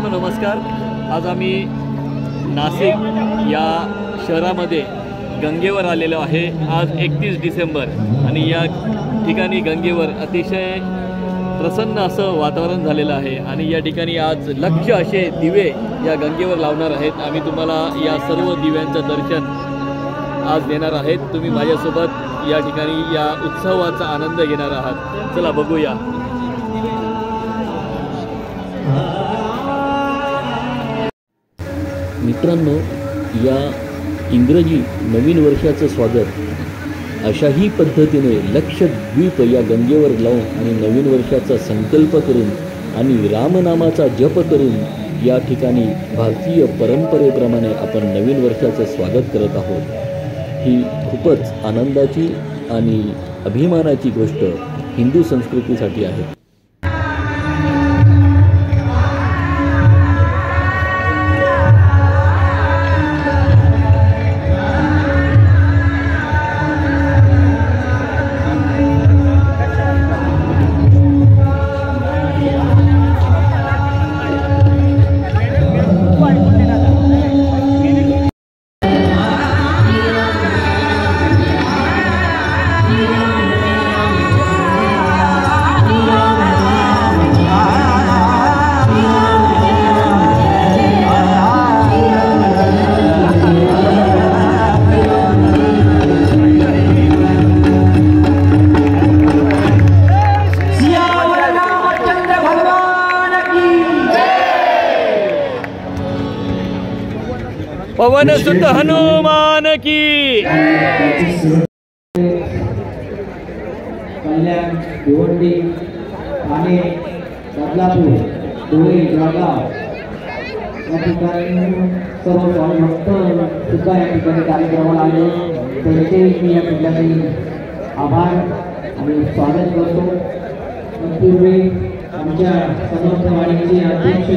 मित्रांनो नमस्कार। आज आम्ही नाशिक या शहरामध्ये गंगेवर आलेलो आहे। आज 31 डिसेंबर आणि या ठिकाणी गंगेवर अतिशय प्रसन्न असं वातावरण झालेलं आहे आणि या ठिकाणी आज लक्ष असे दिवे या गंगेवर लावणार आहेत। आम्ही तुम्हाला या सर्व दिव्यांचं दर्शन आज देणार आहेत। तुम्ही माझ्यासोबत या ठिकाणी या उत्सवाचा आनंद घेणार आहात। चला बघूया। मित्रांनो, या इंग्रजी नवीन वर्षाचं स्वागत अशाही पद्धतीने लक्षद्वीप या गंगेवर लावून आणि नवीन वर्षाचा संकल्प करून आणि रामनामाचा जप करून या ठिकाणी भारतीय परंपरेप्रमाणे आपण नवीन वर्षाचं स्वागत करत आहोत। ही खूपच आनंदाची आणि अभिमानाची गोष्ट हिंदू संस्कृतीसाठी आहे। पवन सुत हनुमान की। कल्याण, भिवंडी, ठाणे, बदलापूर, धुळे, जळगाव या ठिकाणी सर्व स्वामी भक्त सुद्धा या ठिकाणी कार्यक्रमाला आले। त्यांचे मी या ठिकाणी आभार आणि स्वागत करतो। तत्पूर्वी आमच्या समर्थ वाणीचे अध्यक्ष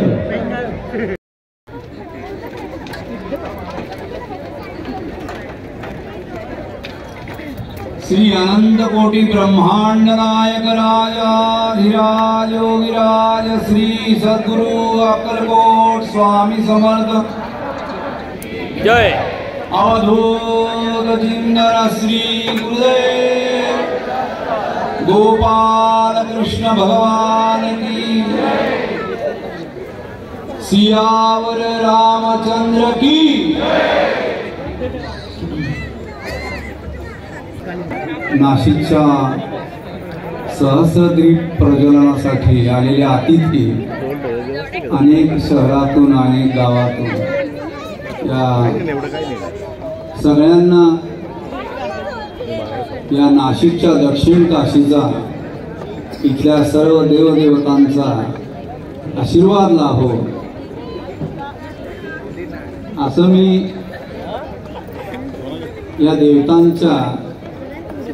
श्री अनंत कोटि ब्रह्मांड नायक राजाधिराज योगिराज श्री सद्गुरु अक्कलकोट स्वामी समर्थ जय। अवधूत चिंतन श्री गुरुदेव गोपाल कृष्ण भगवान की। सियावर रामचंद्र की। नाशिकच्या सहस्रद्वीप प्रज्वलनासाठी आलेले अतिथी अनेक शहरातून अनेक गावातून या सगळ्यांना या नाशिकच्या दक्षिण काशीचा इथल्या सर्व देवदेवतांचा आशीर्वाद लाभो असं मी या देवतांच्या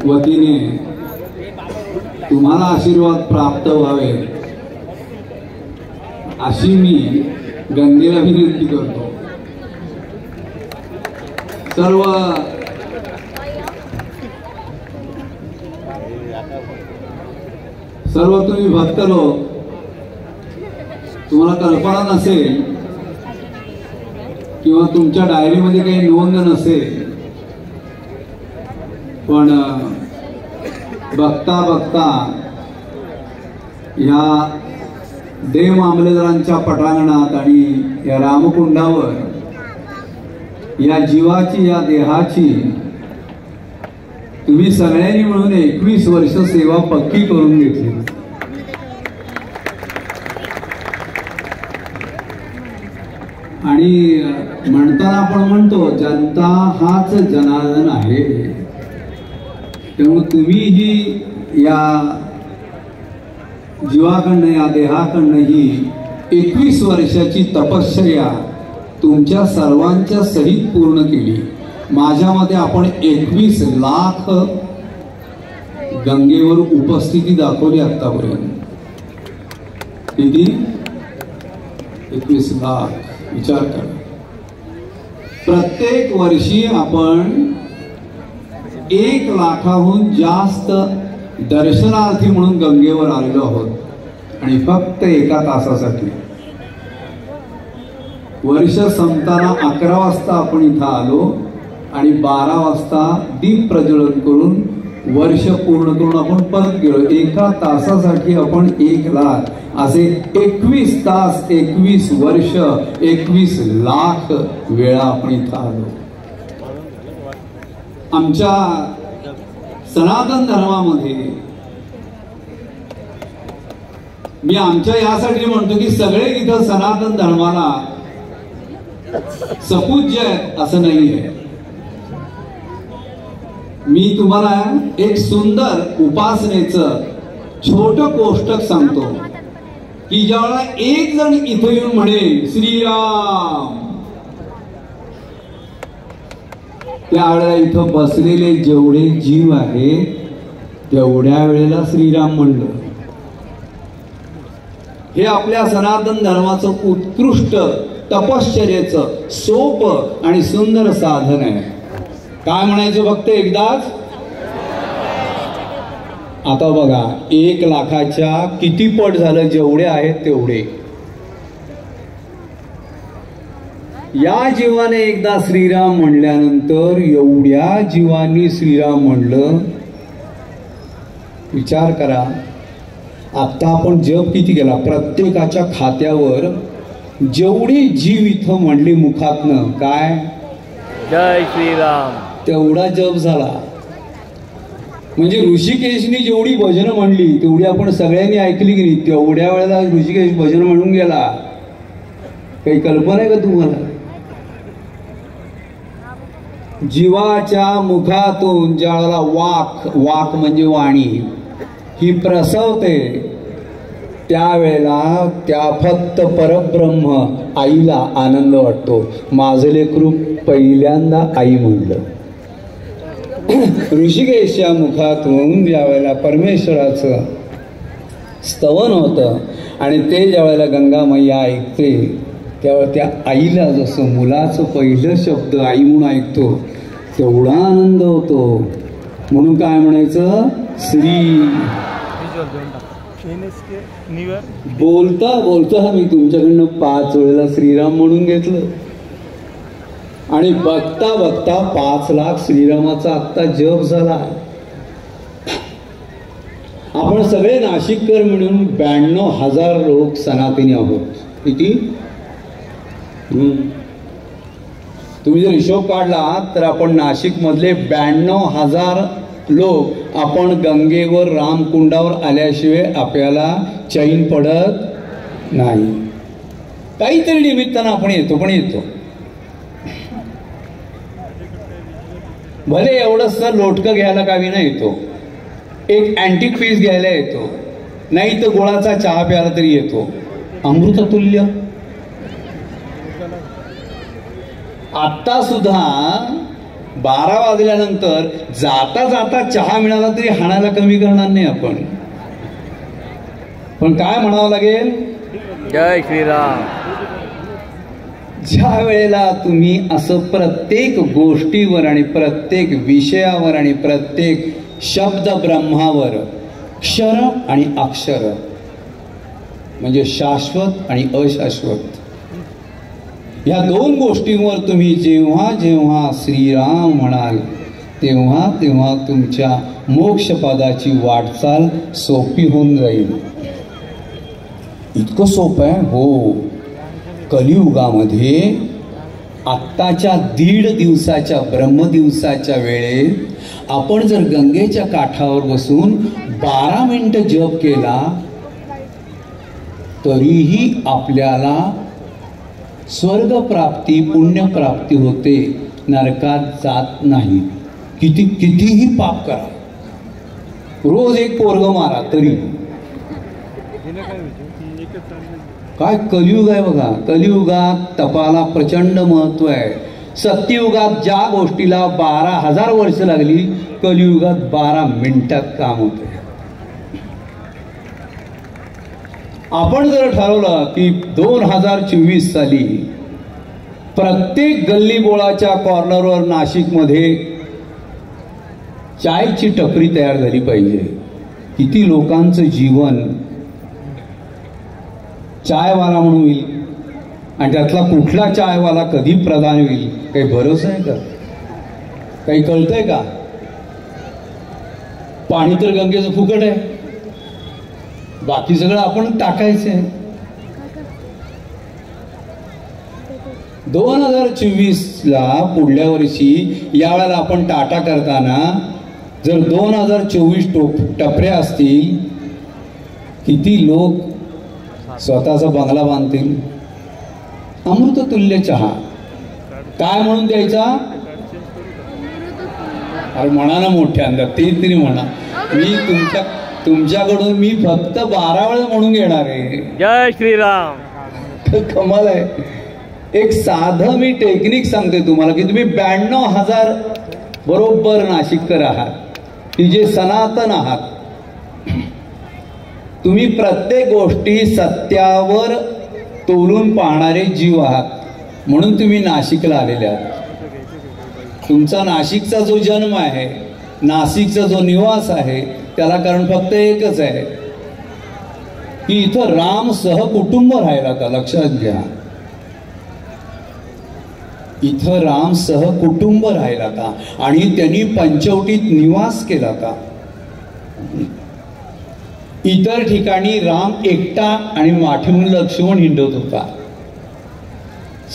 वतीने तुम्हाला आशीर्वाद प्राप्त व्हावे अशी मी गंगेला विनंती करतो। सर्व तुम्ही भक्त लोक, तुम्हाला कल्पना नसेल किंवा तुमच्या डायरीमध्ये काही नोंद नसेल, पण बघता बघता या देव मामलेदारांच्या पटांगणात आणि या रामकुंडावर या जीवाची या देहाची तुम्ही सगळ्यांनी मिळून 21 वर्ष सेवा पक्की करून घेतली। आणि म्हणताना आपण म्हणतो जनता हाच जनार्दन आहे। त्यामुळे तुम्हीही या जीवाकडनं या देहाकडनं ही 21 वर्षाची तपश्चर्या तुमच्या सर्वांच्या सहित पूर्ण केली। माझ्या मते आपण 21 लाख गंगेवर उपस्थिती दाखवली आतापर्यंत। किती? 21 लाख। विचार करा, प्रत्येक वर्षी आपण 1 लाखाहून जास्त दर्शनार्थी म्हणून गंगेवर आलेलो आहोत आणि फक्त 1 तासासाठी। वर्ष संपताना 11 वाजता आपण इथं आलो आणि 12 वाजता दीप प्रज्वलन करून वर्ष पूर्ण करून आपण परत गेलो. 1 तासासाठी आपण 1 लाख असे 21 तास, 21 वर्ष, 21 लाख वेळा आपण इथं आलो. आमच्या सनातन धर्मामध्ये मी आमच्या यासाठी म्हणतो की सगळे इथं सनातन धर्माला सपूज्य आहेत असं नाहीये. मी तुम्हाला एक सुंदर उपासनेचं छोट कोष्टक सांगतो की ज्यावेळेला एक जण इथं येऊन म्हणेल श्रीराम, त्यावेळेला इथं बसलेले जेवढे जीव आहेत तेवढ्या वेळेला श्रीराम म्हणलं. हे आपल्या सनातन धर्माचं उत्कृष्ट तपश्चर्याचं सोपं आणि सुंदर साधन आहे. काय म्हणायचं फक्त एकदाच. आता बघा 1 लाखाच्या किती पट झालं, जेवढे आहेत तेवढे. या जीवाने एकदा श्रीराम म्हणल्यानंतर एवढ्या जीवांनी श्रीराम म्हणलं. विचार करा, आता आपण जप किती केला, प्रत्येकाच्या खात्यावर जेवढे जीव इथं म्हणले मुखातनं काय जय श्रीराम तेवढा जप झाला. म्हणजे ऋषिकेशनी जेवढी भजनं म्हणली तेवढी आपण सगळ्यांनी ऐकली की नाही. तेवढ्या वेळेला ऋषिकेश भजन म्हणून गेला. काही कल्पना आहे का तुम्हाला. जीवाच्या मुखातून ज्यावेळेला वाक म्हणजे वाणी ही प्रसवते त्यावेळेला त्या फक्त परब्रह्म आईला आनंद वाटतो. माझं लेकरू पहिल्यांदा आई म्हणलं. ऋषिकेशच्या मुखातून ज्या वेळेला परमेश्वराचं स्तवन होतं आणि ते ज्या वेळेला गंगा मैया ऐकते त्यावेळेला त्या आईला जसं मुलाचं पहिलं शब्द आई म्हणून ऐकतो तेवढा आनंद होतो. म्हणून काय म्हणायचं, श्री. बोलता बोलता मी तुमच्याकडनं 5 वेळेला श्रीराम म्हणून घेतलं आणि बघता बघता 5 लाख श्रीरामाचा आत्ता जप झाला. आपण सगळे नाशिककर मिळून 92,000 लोक सनातनी आहोत. किती? तुम्ही जर हिशोब काढला तर आपण नाशिक मधले 92,000 लोक आपण गंगेवर रामकुंडावर आल्याशिवाय आपल्याला चैन पडत नाही. काहीतरी निमित्तानं आपण येतो, पण येतो. भले एवढंच तर लोटकं घ्यायला कावी नाही येतो, एक अँटिक पीस घ्यायला येतो, नाही तर गुळाचा चहा प्यायला तरी येतो. अमृततुल्य. आता सुद्धा 12 वाजल्यानंतर जाता जाता चहा मिळाला तरी हाणायला कमी करणार नाही आपण. पण काय म्हणावं लागेल, जय श्रीराम. ज्या वेळेला तुम्ही असं प्रत्येक गोष्टीवर आणि प्रत्येक विषयावर आणि प्रत्येक शब्द ब्रह्मावर क्षर आणि अक्षर म्हणजे शाश्वत आणि अशाश्वत या 2 गोष्टींवर तुम्ही जेव्हा जेव्हा श्रीराम म्हणाल तेव्हा तेव्हा तुमच्या मोक्षपदाची वाटचाल सोपी होऊन जाईल. इतकं सोपं आहे. हो, कलियुगामध्ये आत्ताच्या 1.5 दिवसाच्या ब्रह्मदिवसाच्या वेळेत आपण जर गंगेच्या काठावर बसून 12 मिनिटं जप केला तरीही आपल्याला स्वर्गप्राप्ती पुण्यप्राप्ती होते, नरकात जात नाही. कितीही पाप करा, रोज एक पोरग मारा तरी. काय कलियुग आहे बघा. कलियुगात तपाला प्रचंड महत्व आहे. सत्ययुगात ज्या गोष्टीला 12,000 वर्ष लागली कलियुगात 12 मिनिटात काम होते. आपण जर ठरवलं की 2024 साली प्रत्येक गल्ली बोळाच्या कॉर्नरवर नाशिकमध्ये चायची टपरी तयार झाली पाहिजे. किती लोकांचं जीवन चायवाला म्हणून होईल. आणि त्यातला कुठला चायवाला कधी प्रधान होईल काही भरोसा आहे का? काही कळतंय का? पाणी तर गंगेचं फुकट आहे, बाकी सगळं आपण टाकायचंय. 2024ला पुढल्या वर्षी यावेळेला आपण टाटा करताना जर 2024 टपऱ्या असतील, किती लोक स्वतःचा बंगला बांधतील? अमृततुल्य चहा काय म्हणून द्यायचा? अरे म्हणा ना मोठ्यांदा, ते तरी म्हणा. मी तुमच्याकडून मी फक्त 12 वेळा म्हणून घेणार आहे. जय श्रीराम. कमाल आहे. एक साधं मी टेक्निक सांगते तुम्हाला की तुम्ही 92,000 बरोबर नाशिककर आहात, की जे सनातन आहात. तुम्ही प्रत्येक गोष्टी सत्यावर तोलून पाहणारे जीव आहात, म्हणून तुम्ही नाशिकला आलेले आहात. तुमचा नाशिकचा जो जन्म आहे, नाशिकचा जो निवास आहे, त्याला कारण फक्त एकच आहे की इथं राम सहकुटुंब राहिला होता. लक्षात घ्या, इथं राम सहकुटुंब राहिला होता आणि त्यांनी पंचवटीत निवास केला होता. इतर ठिकाणी राम एकटा आणि माठीहून लक्ष्मण हिंडत होता.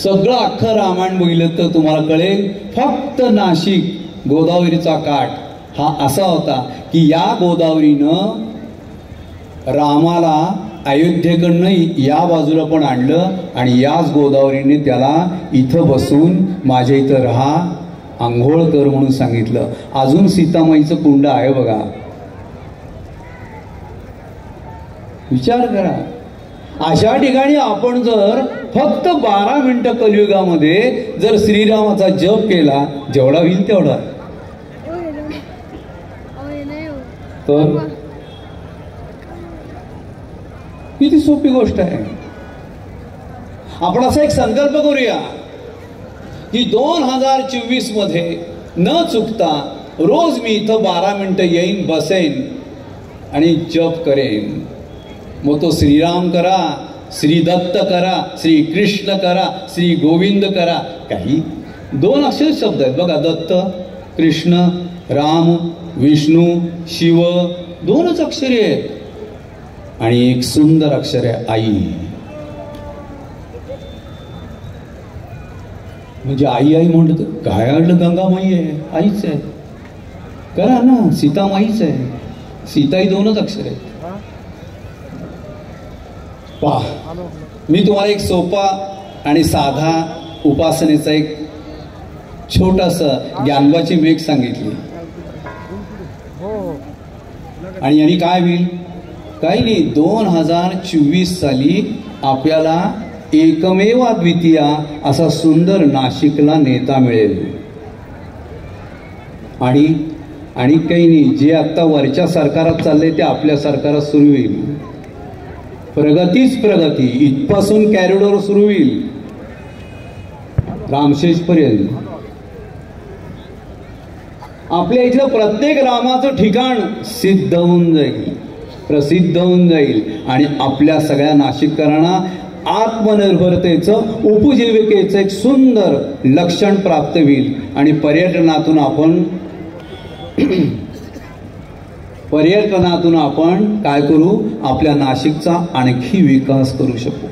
सगळं अख्खं रामायण बघितलं तर तुम्हाला कळेल, फक्त नाशिक गोदावरीचा काठ हा असा होता की या गोदावरीनं रामाला अयोध्येकडनं या बाजूला पण आणलं आणि याच गोदावरीने त्याला इथं बसून माझ्या इथं राहा, आंघोळ कर म्हणून सांगितलं. अजून सीतामाईचं कुंड आहे बघा, विचार करा. अशा ठिकाणी आपण जर फक्त 12 मिनिटं कलियुगामध्ये जर श्रीरामाचा जप केला, जेवढा होईल तेवढा, तर किती सोपी गोष्ट आहे. आपण असा एक संकल्प करूया की 2024 मध्ये न चुकता रोज मी इथं 12 मिनिटं येईन, बसेन आणि जप करेन. मग तो श्रीराम करा, श्री दत्त करा, श्री कृष्ण करा, श्री गोविंद करा, काही 2 अक्षर शब्द आहेत बघा. दत्त, कृष्ण, राम, विष्णू, शिव, 2च अक्षरे आहेत आणि एक सुंदर अक्षर आहे आई. म्हणजे आई आई म्हणत काय अडलं? गंगामाई आहे, आईच आहे. करा ना, सीतामाईच आहे. सीताई 2च अक्षर आहेत. पहा, मी तुम्हाला एक सोपा आणि साधा उपासनेचा एक छोटासा ज्ञानवाची मेघ सांगितली आणि यांनी काय होईल? काही नाही. 2024 साली आपल्याला एकमेव अद्वितीय असा सुंदर नाशिकला नेता मिळेल. आणि काही नाही, जे आता वरच्या सरकारात चाललंय ते आपल्या सरकारात सुरू होईल. प्रगतीच प्रगती, इथपासून कॅरिडॉर सुरू होईल रामशेष पर्यंत. आपल्या इथलं प्रत्येक रामाचं ठिकाण सिद्ध होऊन जाईल, प्रसिद्ध होऊन जाईल आणि आपल्या सगळ्या नाशिककरांना आत्मनिर्भरतेचं, उपजीविकेचं एक सुंदर लक्षण प्राप्त होईल. आणि पर्यटनातून आपण काय करू? आपल्या नाशिकचा आणखी विकास करू शकू.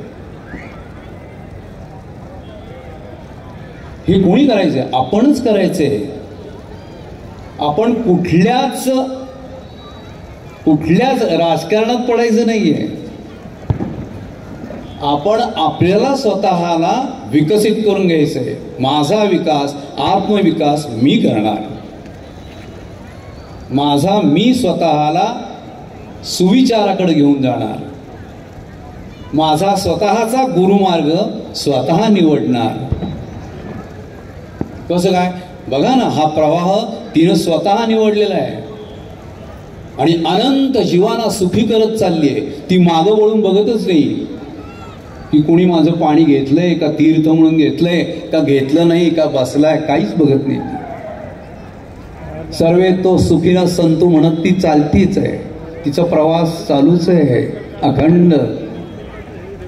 हे कोणी करायचंय? आपणच करायचंय. आपण कुठल्याच राजकारणात पडायचं नाहीये. आपण आपल्याला स्वतःला विकसित करून घ्यायचंय. माझा विकास, आत्मविकास मी करणार. माझा मी स्वतःला सुविचाराकडे घेऊन जाणार. माझा स्वतःचा गुरुमार्ग स्वतः निवडणार. कसं काय? बघा ना, हा प्रवाह तिनं स्वतः निवडलेला आहे आणि अनंत जीवांना सुखी करत चालली आहे. ती मागं वळून बघतच नाही की कोणी माझं पाणी घेतलंय का, तीर्थ म्हणून घेतलंय का, घेतलं नाही का, बसलाय, काहीच बघत नाही. सर्वे तो सुखीनं संतू म्हणत ती चालतीच आहे. तिचा प्रवास चालूच आहे अखंड.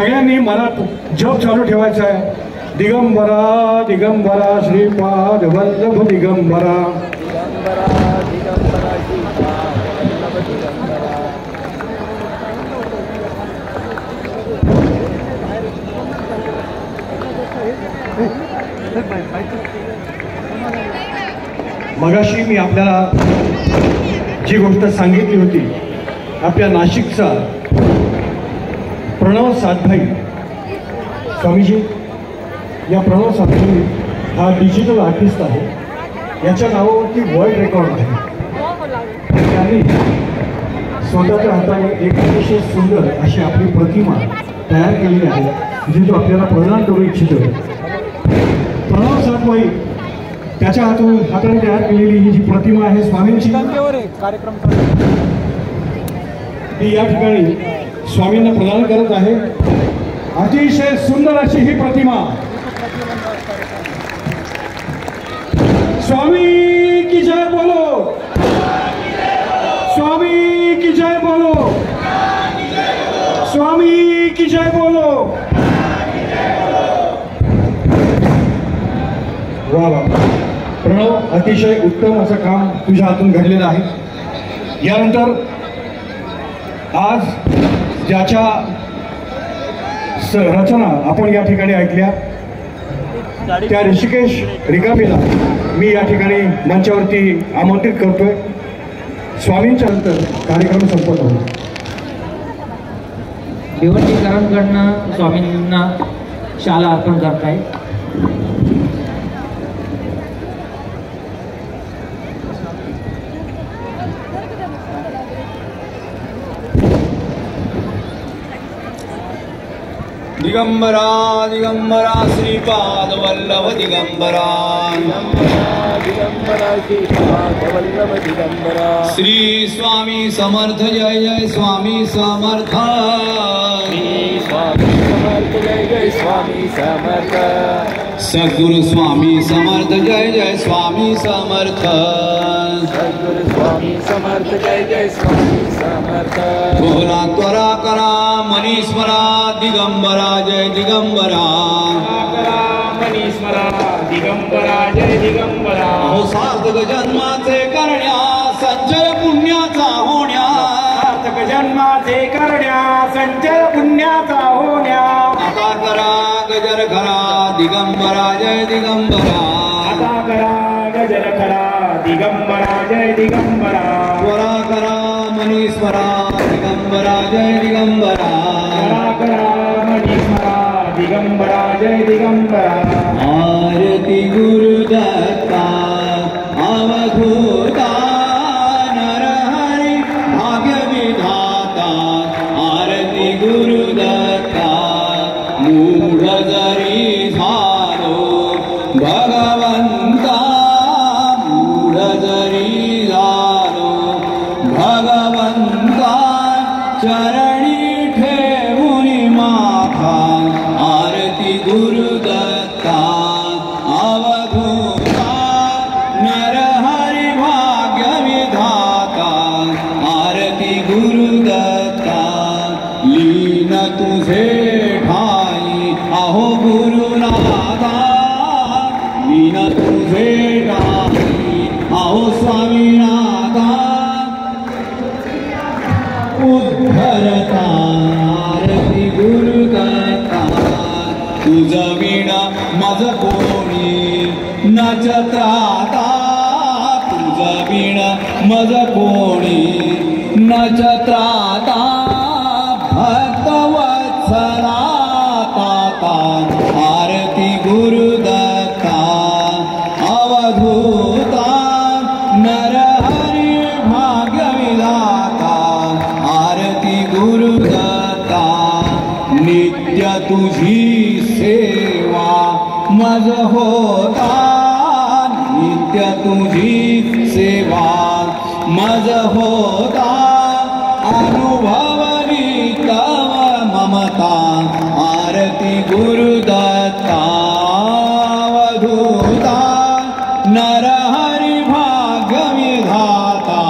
सगळ्यांनी मनात जप चालू ठेवायचा आहे. दिगंबरा दिगंबरा श्रीपाद वल्लभ दिगंबरा. मगाशी मी आपल्याला जी गोष्ट सांगितली होती, आपल्या नाशिकचा प्रणव सातभाई स्वामीजी, या प्रणव सातभाई हा डिजिटल आर्टिस्ट आहे. याच्या नावावरती वर्ल्ड रेकॉर्ड आहे. त्यांनी स्वतःच्या हाताने एक अतिशय सुंदर अशी आपली प्रतिमा तयार केलेली आहे, जी तो आपल्याला प्रदान करू इच्छितो. प्रणव सातभाई त्याच्या हाताने तयार केलेली ही जी प्रतिमा आहे स्वामींची, ती या ठिकाणी स्वामींना प्रदान करत आहे. अतिशय सुंदर अशी ही प्रतिमा. स्वामी की जय बोलो, स्वामी की जय बोलो, स्वामी की जय बोलो. वा वा प्रणव, अतिशय उत्तम असं काम तुझ्या हातून घडलेलं आहे. यानंतर आज ज्याच्या रचना आपण या ठिकाणी ऐकल्या, त्या ऋषिकेश रिकामेला मी या ठिकाणी मंचावरती आमंत्रित करतोय. स्वामींच्या नंतर कार्यक्रम संपत होतो. भिवंडीकरांकडनं स्वामींना शाला अर्पण करताय. दिगंबरा दिगंबरा श्रीपाद वल्लभ दिगंबरा. श्री स्वामी समर्थ जय जय स्वामी समर्थ. जय जय स्वामी समर्थ. सद्गुरु स्वामी समर्थ जय जय स्वामी समर्थ. सद्गुरु स्वामी समर्थ जय जय स्वामी समर्थ. बोला त्वरा करा मनीश्वरा दिगंबरा जय दिगंबरा. मनीश्वरा दिगंबरा जय दिगंबरा. हो सार्थक जन्माचे करण्या संचय पुण्याचा होण्या. सार्थक जन्माचे करण्या संचय पुण्याचा होण्या. आता करा गजर खरा दिगंबरा जय दिगंबरा. आता करा गजर खरा दिगंबरा जय दिगंबरा. त्वरा करा मनीश्वरा दिगंबरा जय दिगंबरा. त्वरा करा मनीश्वरा दिगंबरा जय दिगंबरा. आरती गुरुदत्ता अवधूता नरहरी भाग्य विधाता. आरती गुरुदत्ता मूढ जरी झालो भगवंता. मूढ जरी झालो भगवंता चरणी ठेवूनी माथा. आरती गुरुदत्ता अवधूता नरहरी भाग्य विधाता. आरती गुरुदत्ता लीन तुझे ठाई अहो गुरुनाथा. लीन तुझे ठाई अहो स्वामीनाथा. उद्धरता आरती गुरुदत्ता. तुझ विणा मज कोणी नचत्राता. तुझ विणा मज कोणी नचत्राता. भक्तवत्सला ताता. आरती गुरुदत्ता अवधूता नरहरी भाग्य विधाता. आरती गुरुदत्ता नित्य तुझी सेवा मज होता. नित्य तुझी सेवा मज होता. अनुभवली तव ममता. आरती गुरुदत्ता अवधूता नरहरी भाग्य विधाता.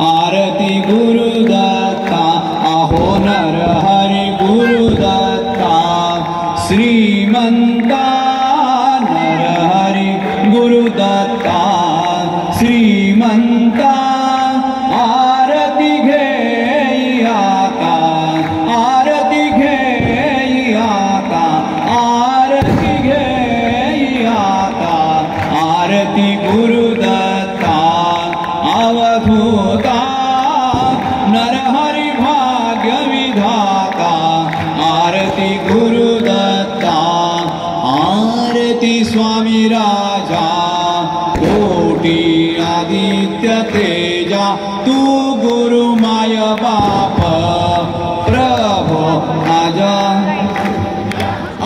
आरती गुरुदत्ता अहो नरहरी गुरुदत्ता. श्रीमंता आरती घेई आता, आरती घेई आता, आरती घेई आता, आरती गुरुदत्ता अवधूता नरहरि भाग्य विधाता, आरती गुरुदत्ता, आरती स्वामी राजा कोटी आदित्य तेजा, तू गुरु माय बाप प्रभो आजा,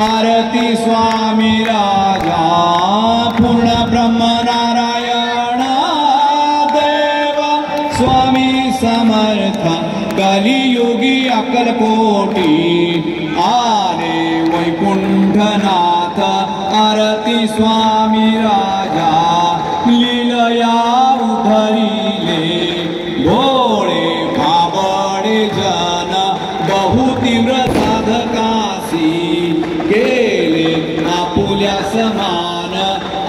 आरती स्वामी राजा पूर्ण ब्रह्म नारायण देव स्वामी समर्थ कलियुगी अक्कलकोटी आरे वैकुंठनाथ, आरती स्वामी राजा लीलया उधरिले भोळे भाबडे जन बहु तीव्र साधकासी केले आपुल्या समान,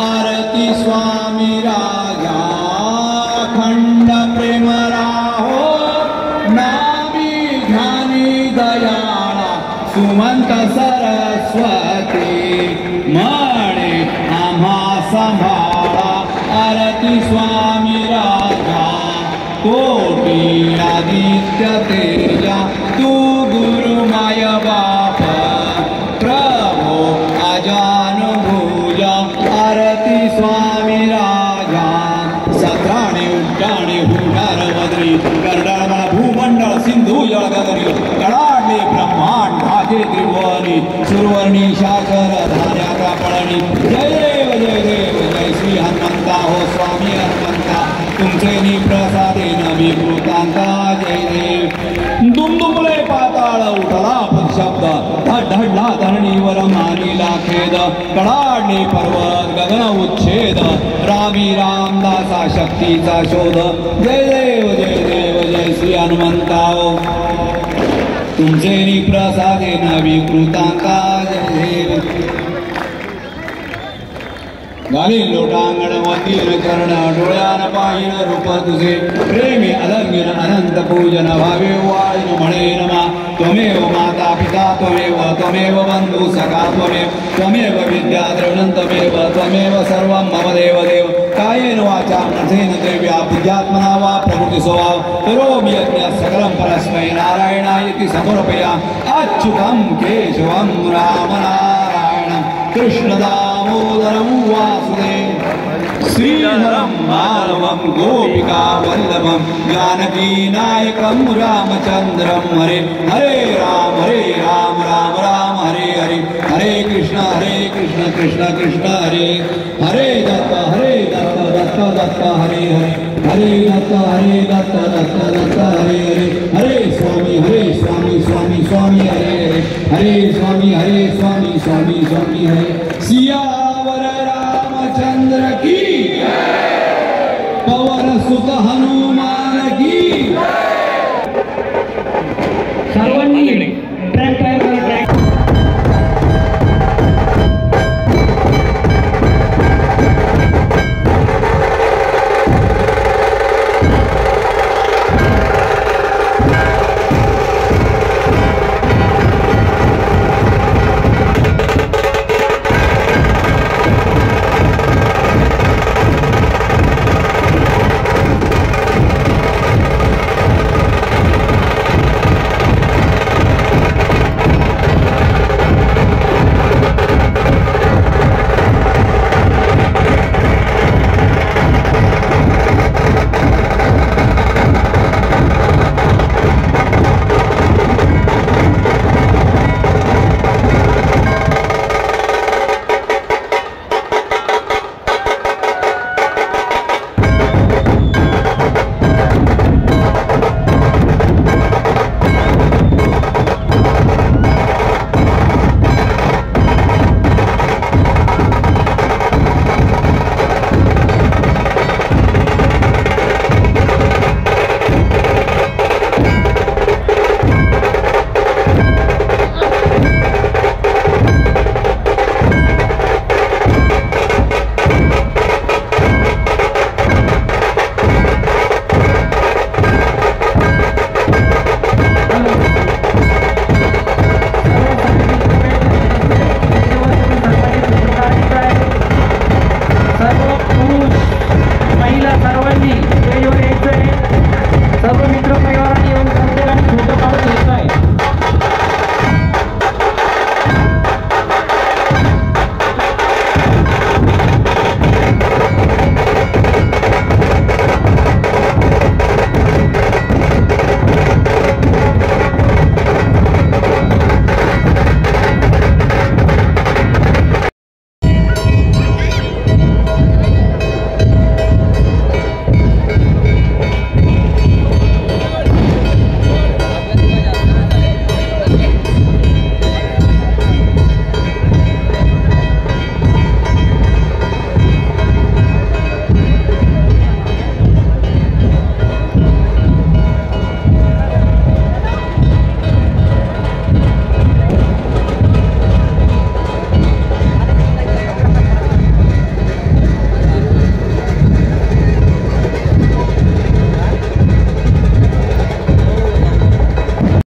आरती स्वामी राजा खंड प्रेम राहो नामी ध्यानी दयाळा सुमंत सरस्वती म्हणे आम्हा सांभाळा, आरती स्वामी राजा कोटी आदित्य तेजा, तू गुरु माय बाप प्रभो अजानुभुजा, आरती स्वामी राजा सत्राणे उड्डाणे हुंडार वदरी करडाळ मला भूमंडळ सिंधू जळगगरी कडाडले ब्रह्मांड भाजे त्रिभुवनी सुरवर्णी शाकर धान्याचा पळणी, जय देव जय देव जय श्री हनुमंता हो स्वामी हनुमंता, तुमचे निप्रसादे नवी कृतांता जय देव। दुमदुमले पाताळ उठला शब्द धडधडला धरणीवर मानिला खेद, कडाडले पर्वत गगन उच्छेद रामी रामदासा शक्तीचा शोध, जय देव जय श्री हनुमंता तुमचे निप्रसादे नवी कृतांता जय देव। घालील लोटांगण वतीन चरण डोळ्यान पाहिन रूप तुझे, प्रेमी अलंगिन अनंत पूजन भावे वाळीन म्हणे नमा, त्वमेव माता पिता त्वमेव बंधू सखा त्वमेव विद्या द्रविणं त्वमेव सर्वं मम देव, कायेन वाचा मनसेन देव्या बुद्ध्यात्मना वा प्रकृती स्वभाव करोमि यज्ञ सकलं परस्मै नारायणायति समर्पया, अच्युतं केशवं राम नारायणं कृष्ण दामोदरं वासुदेव श्रीधरं माधवं गोपिका वल्लभं जानकी नायकं रामचन्द्रं हरे हरे राम राम राम हरे हरे, हरे कृष्ण कृष्ण कृष्ण हरे हरे, दत्त दत्त हरे हरे, हरे दत्त दत्त हरे हरे, हरे स्वामी स्वामी हरे हरे, हरे स्वामी हरे। सियावर रामचंद्र की पवन सुत हनुमान की।